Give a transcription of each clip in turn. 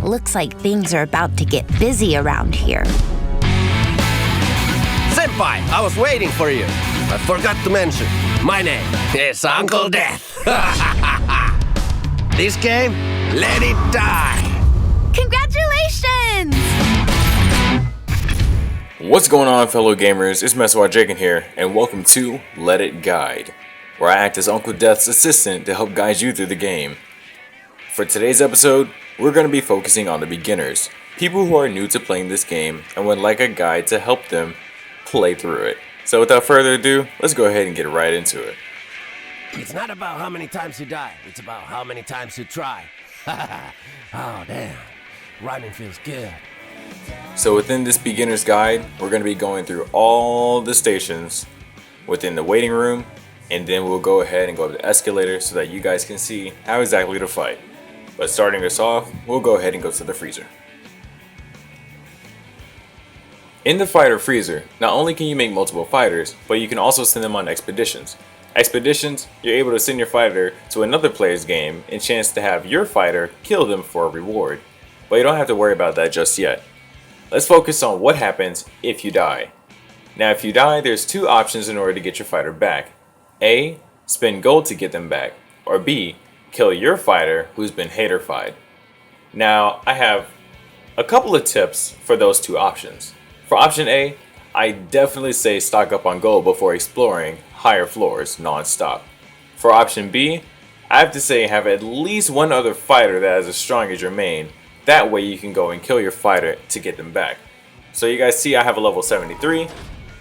Looks like things are about to get busy around here. Senpai, I was waiting for you. I forgot to mention, my name is Uncle Death. This game, let it die. Congratulations! What's going on, fellow gamers? It's MesoWatchJakin here, and welcome to Let It Guide, where I act as Uncle Death's assistant to help guide you through the game. For today's episode, we're going to be focusing on the beginners, people who are new to playing this game and would like a guide to help them play through it. So without further ado, let's go ahead and get right into it. It's not about how many times you die, it's about how many times you try. Oh, damn. Rhyming feels good. So within this beginner's guide, we're going to be going through all the stations within the waiting room, and then we'll go ahead and go up the escalator so that you guys can see how exactly to fight. But starting us off, we'll go ahead and go to the freezer. In the fighter freezer, not only can you make multiple fighters, but you can also send them on expeditions. Expeditions, you're able to send your fighter to another player's game and chance to have your fighter kill them for a reward. But you don't have to worry about that just yet. Let's focus on what happens if you die. Now if you die, there's two options in order to get your fighter back. A, spend gold to get them back, or B, kill your fighter who's been haterfied. Now I have a couple of tips for those two options. For option A, I definitely say stock up on gold before exploring higher floors non-stop. For option B, I have to say have at least one other fighter that is as strong as your main. That way you can go and kill your fighter to get them back. So you guys see I have a level 73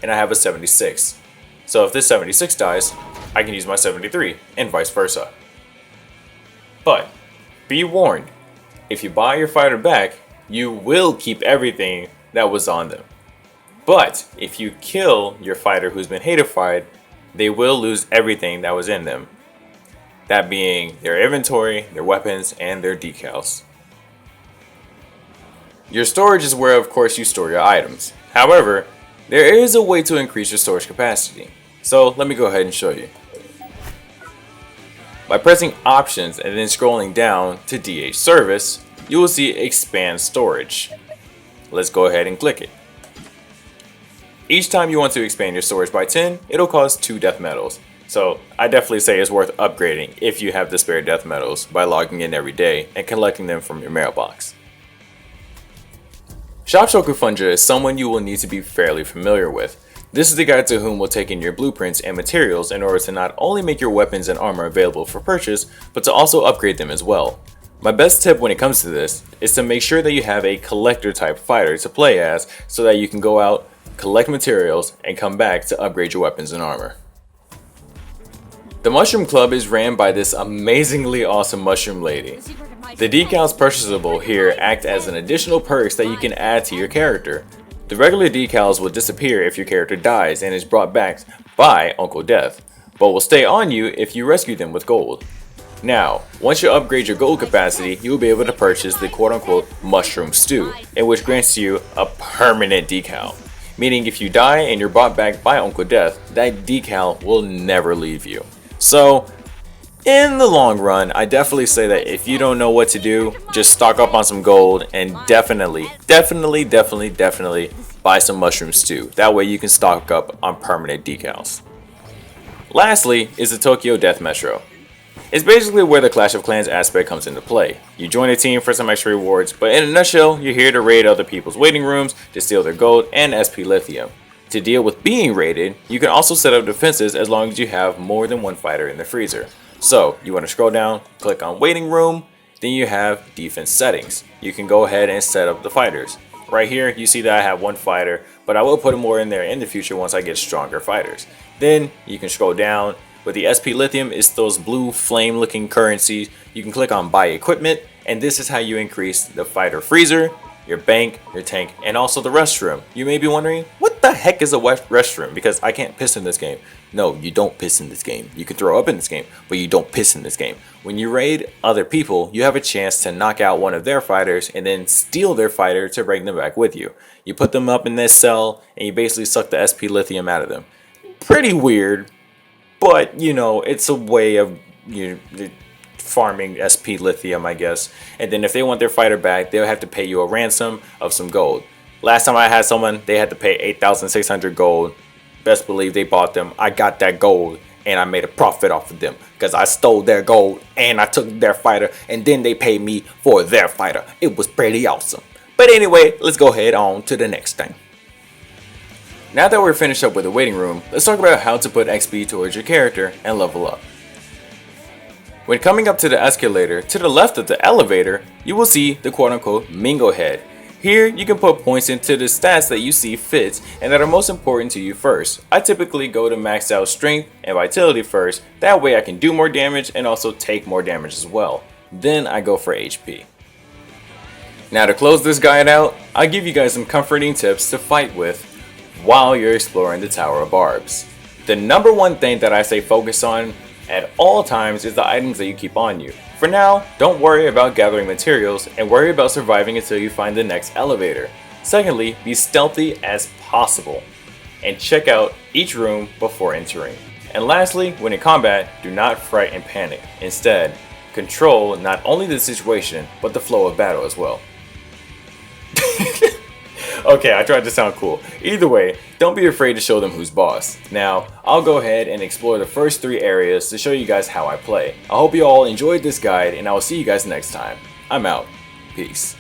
and I have a 76. So if this 76 dies, I can use my 73 and vice versa. But be warned, if you buy your fighter back, you will keep everything that was on them. But if you kill your fighter who's been haterfied, they will lose everything that was in them. That being their inventory, their weapons, and their decals. Your storage is where of course you store your items. However, there is a way to increase your storage capacity. So let me go ahead and show you. By pressing options and then scrolling down to DH service, you will see expand storage. Let's go ahead and click it. Each time you want to expand your storage by 10, it'll cost 2 death medals. So I definitely say it's worth upgrading if you have the spare death medals by logging in every day and collecting them from your mailbox. Shopshoku Funja is someone you will need to be fairly familiar with. This is the guy to whom will take in your blueprints and materials in order to not only make your weapons and armor available for purchase, but to also upgrade them as well. My best tip when it comes to this is to make sure that you have a collector type fighter to play as so that you can go out, collect materials, and come back to upgrade your weapons and armor. The Mushroom Club is ran by this amazingly awesome mushroom lady. The decals purchasable here act as an additional perks that you can add to your character. The regular decals will disappear if your character dies and is brought back by Uncle Death, but will stay on you if you rescue them with gold. Now, once you upgrade your gold capacity, you will be able to purchase the quote-unquote Mushroom Stew, in which grants you a permanent decal. Meaning if you die and you're brought back by Uncle Death, that decal will never leave you. So, in the long run, I definitely say that if you don't know what to do, just stock up on some gold and definitely buy some Mushroom Stew. That way you can stock up on permanent decals. Lastly is the Tokyo Death Metro. It's basically where the Clash of Clans aspect comes into play. You join a team for some extra rewards, but in a nutshell, you're here to raid other people's waiting rooms, to steal their gold and SP lithium. To deal with being raided, you can also set up defenses as long as you have more than one fighter in the freezer. So, you want to scroll down, click on waiting room, then you have defense settings. You can go ahead and set up the fighters. Right here, you see that I have one fighter, but I will put more in there in the future once I get stronger fighters. Then, you can scroll down. With the SP lithium, it's those blue flame looking currencies. You can click on buy equipment, and this is how you increase the fighter freezer, your bank, your tank, and also the restroom. You may be wondering, what the heck is a restroom? Because I can't piss in this game. No, you don't piss in this game. You can throw up in this game, but you don't piss in this game. When you raid other people, you have a chance to knock out one of their fighters and then steal their fighter to bring them back with you. You put them up in this cell and you basically suck the SP lithium out of them. Pretty weird, but you know, it's a way of farming SP lithium, I guess. And then if they want their fighter back, they'll have to pay you a ransom of some gold. Last time I had someone, they had to pay 8,600 gold. Best believe they bought them. I got that gold and I made a profit off of them because I stole their gold and I took their fighter and then they paid me for their fighter. It was pretty awesome. But anyway, let's go ahead on to the next thing. Now that we're finished up with the waiting room, let's talk about how to put XP towards your character and level up. When coming up to the escalator, to the left of the elevator, you will see the quote-unquote Mingo head. Here, you can put points into the stats that you see fit and that are most important to you first. I typically go to max out strength and vitality first, that way I can do more damage and also take more damage as well. Then I go for HP. Now to close this guide out, I'll give you guys some comforting tips to fight with while you're exploring the Tower of Barbs. The number one thing that I say focus on at all times is the items that you keep on you. For now, don't worry about gathering materials and worry about surviving until you find the next elevator. Secondly, be stealthy as possible and check out each room before entering. And lastly, when in combat, do not fright and panic. Instead, control not only the situation, but the flow of battle as well. Okay, I tried to sound cool. Either way, don't be afraid to show them who's boss. Now, I'll go ahead and explore the first 3 areas to show you guys how I play. I hope you all enjoyed this guide and I will see you guys next time. I'm out. Peace.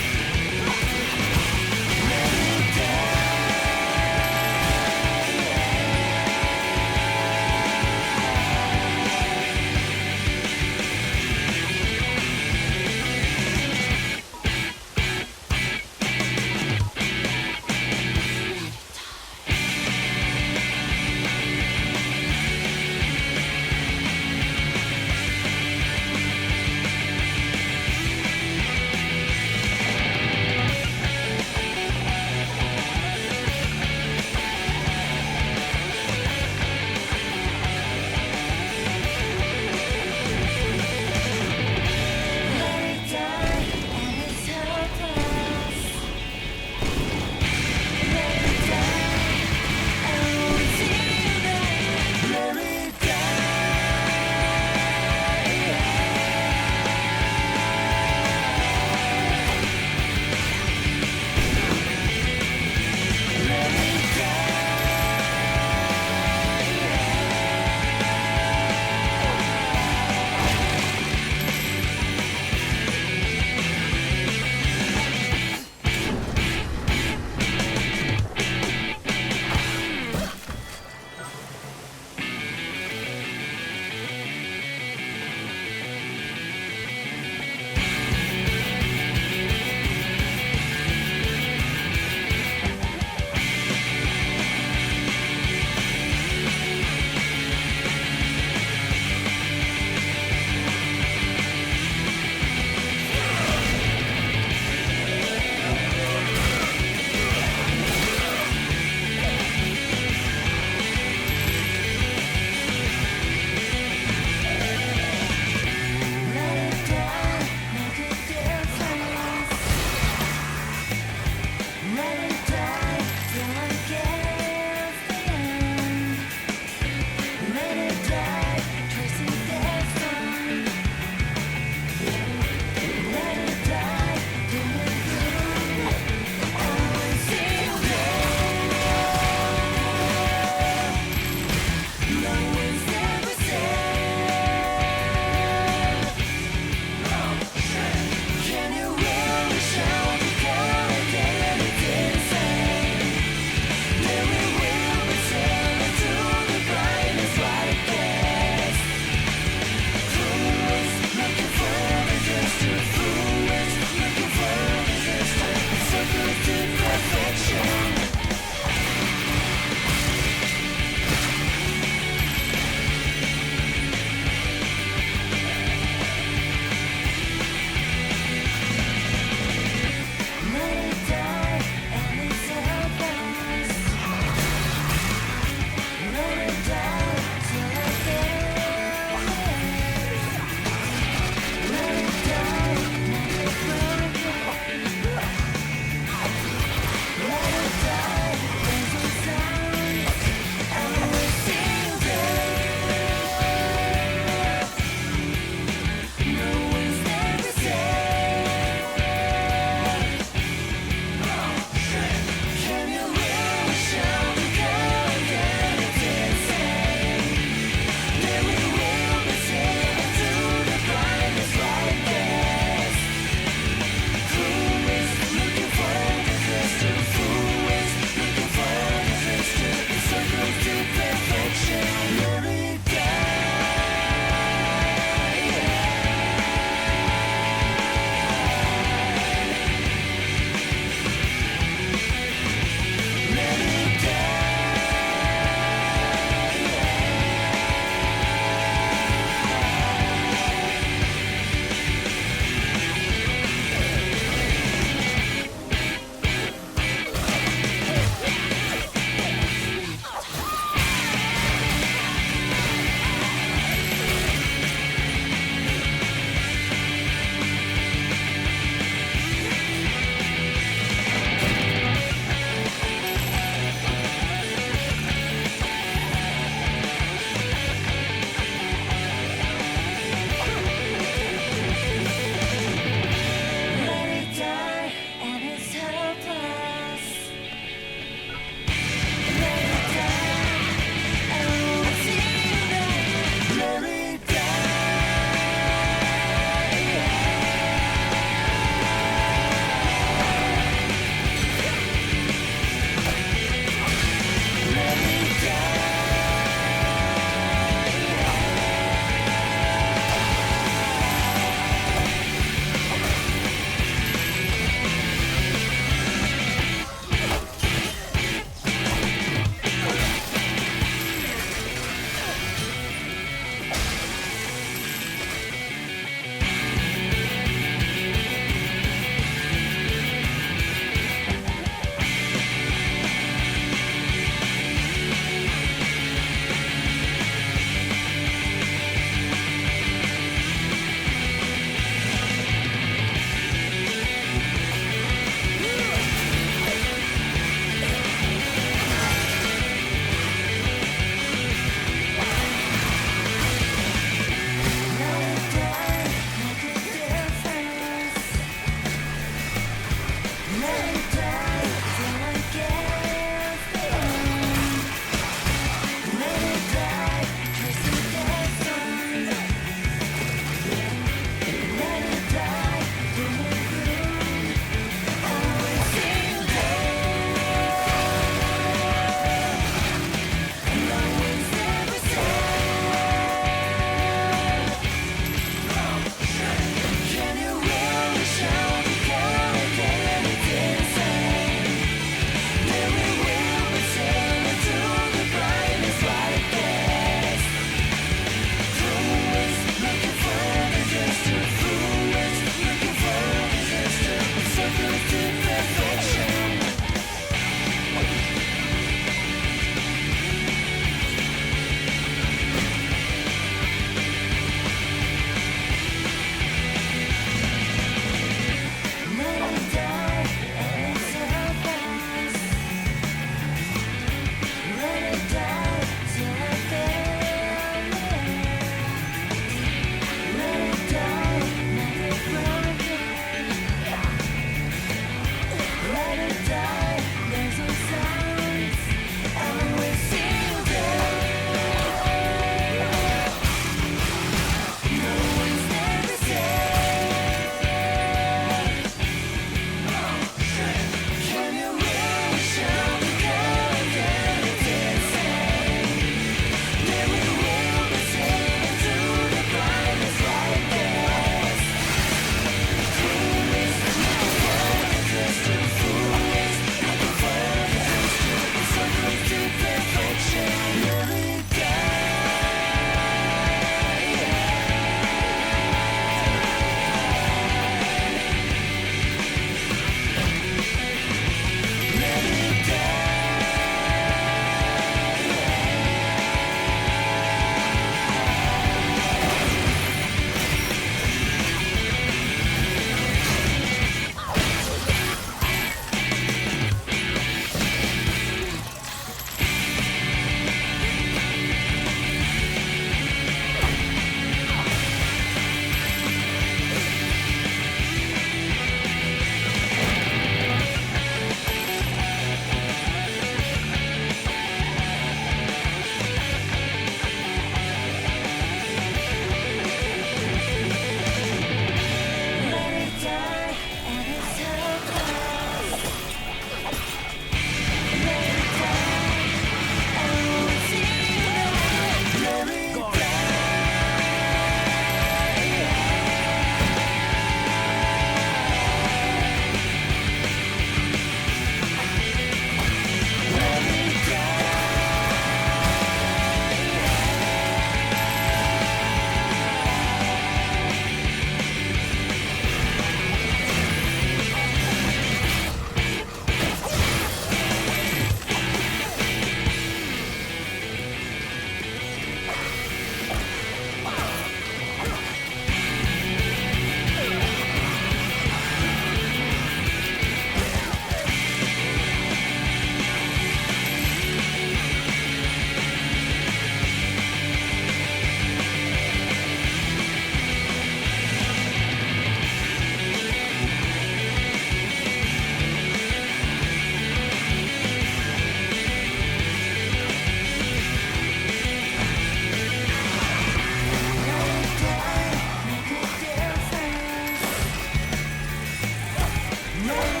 Yeah.